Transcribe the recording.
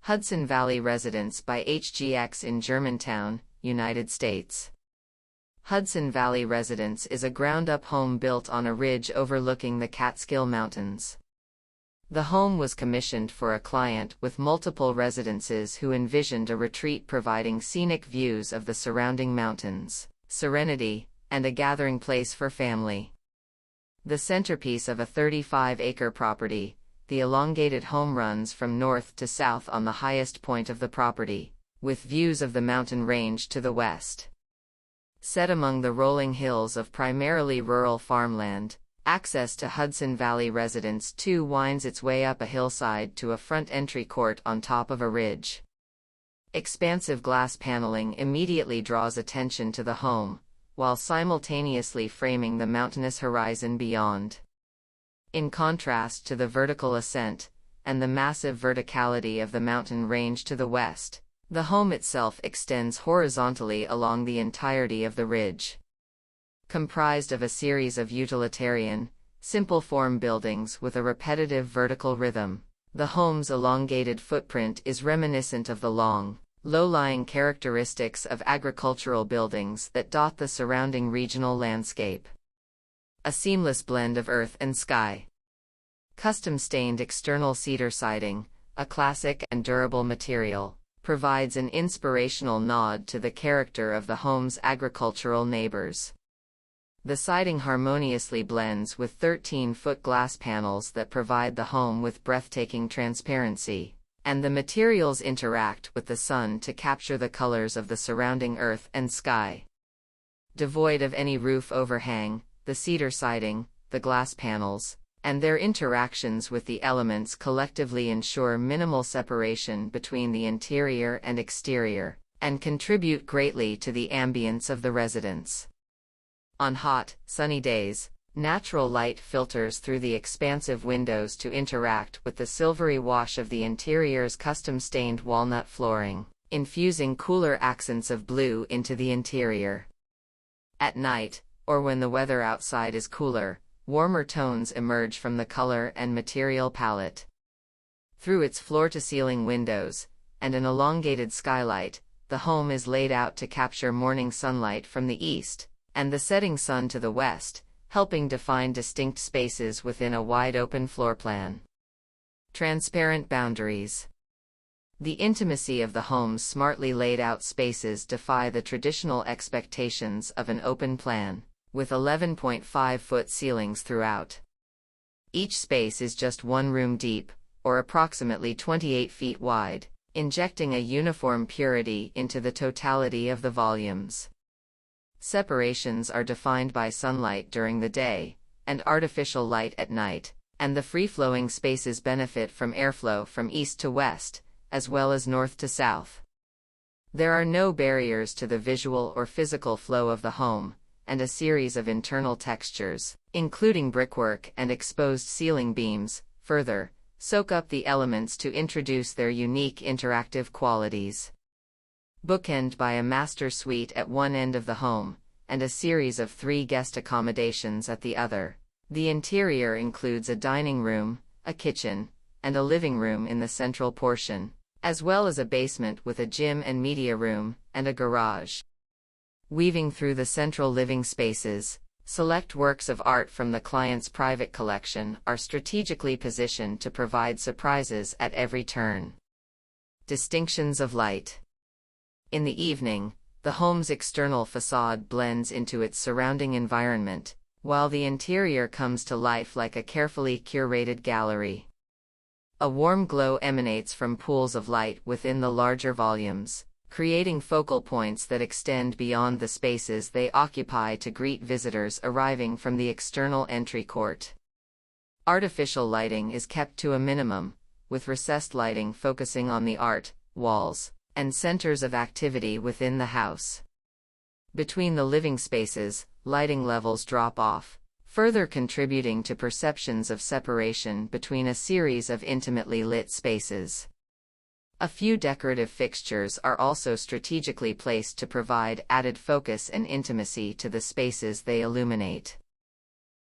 Hudson Valley Residence by HGX in Germantown, United States. Hudson Valley Residence is a ground-up home built on a ridge overlooking the Catskill Mountains. The home was commissioned for a client with multiple residences who envisioned a retreat providing scenic views of the surrounding mountains, serenity, and a gathering place for family. The centerpiece of a 35-acre property, the elongated home runs from north to south on the highest point of the property, with views of the mountain range to the west. Set among the rolling hills of primarily rural farmland, access to Hudson Valley Residence II winds its way up a hillside to a front entry court on top of a ridge. Expansive glass paneling immediately draws attention to the home, while simultaneously framing the mountainous horizon beyond. In contrast to the vertical ascent, and the massive verticality of the mountain range to the west, the home itself extends horizontally along the entirety of the ridge. Comprised of a series of utilitarian, simple-form buildings with a repetitive vertical rhythm, the home's elongated footprint is reminiscent of the long, low-lying characteristics of agricultural buildings that dot the surrounding regional landscape. A seamless blend of earth and sky. Custom-stained external cedar siding, a classic and durable material, provides an inspirational nod to the character of the home's agricultural neighbors. The siding harmoniously blends with 13-foot glass panels that provide the home with breathtaking transparency, and the materials interact with the sun to capture the colors of the surrounding earth and sky. Devoid of any roof overhang, the cedar siding, the glass panels, and their interactions with the elements collectively ensure minimal separation between the interior and exterior, and contribute greatly to the ambience of the residence. On hot, sunny days, natural light filters through the expansive windows to interact with the silvery wash of the interior's custom-stained walnut flooring, infusing cooler accents of blue into the interior. At night, or when the weather outside is cooler, warmer tones emerge from the color and material palette. Through its floor-to-ceiling windows, and an elongated skylight, the home is laid out to capture morning sunlight from the east, and the setting sun to the west, helping define distinct spaces within a wide-open floor plan. Transparent boundaries. The intimacy of the home's smartly laid-out spaces defy the traditional expectations of an open plan, with 11.5-foot ceilings throughout. Each space is just one room deep, or approximately 28 feet wide, injecting a uniform purity into the totality of the volumes. Separations are defined by sunlight during the day, and artificial light at night, and the free-flowing spaces benefit from airflow from east to west, as well as north to south. There are no barriers to the visual or physical flow of the home, and a series of internal textures, including brickwork and exposed ceiling beams, further soak up the elements to introduce their unique interactive qualities. Bookended by a master suite at one end of the home, and a series of 3 guest accommodations at the other, the interior includes a dining room, a kitchen, and a living room in the central portion, as well as a basement with a gym and media room, and a garage. Weaving through the central living spaces, select works of art from the client's private collection are strategically positioned to provide surprises at every turn. Distinctions of light. In the evening, the home's external facade blends into its surrounding environment, while the interior comes to life like a carefully curated gallery. A warm glow emanates from pools of light within the larger volumes, creating focal points that extend beyond the spaces they occupy to greet visitors arriving from the external entry court. Artificial lighting is kept to a minimum, with recessed lighting focusing on the art, walls, and centers of activity within the house. Between the living spaces, lighting levels drop off, further contributing to perceptions of separation between a series of intimately lit spaces. A few decorative fixtures are also strategically placed to provide added focus and intimacy to the spaces they illuminate.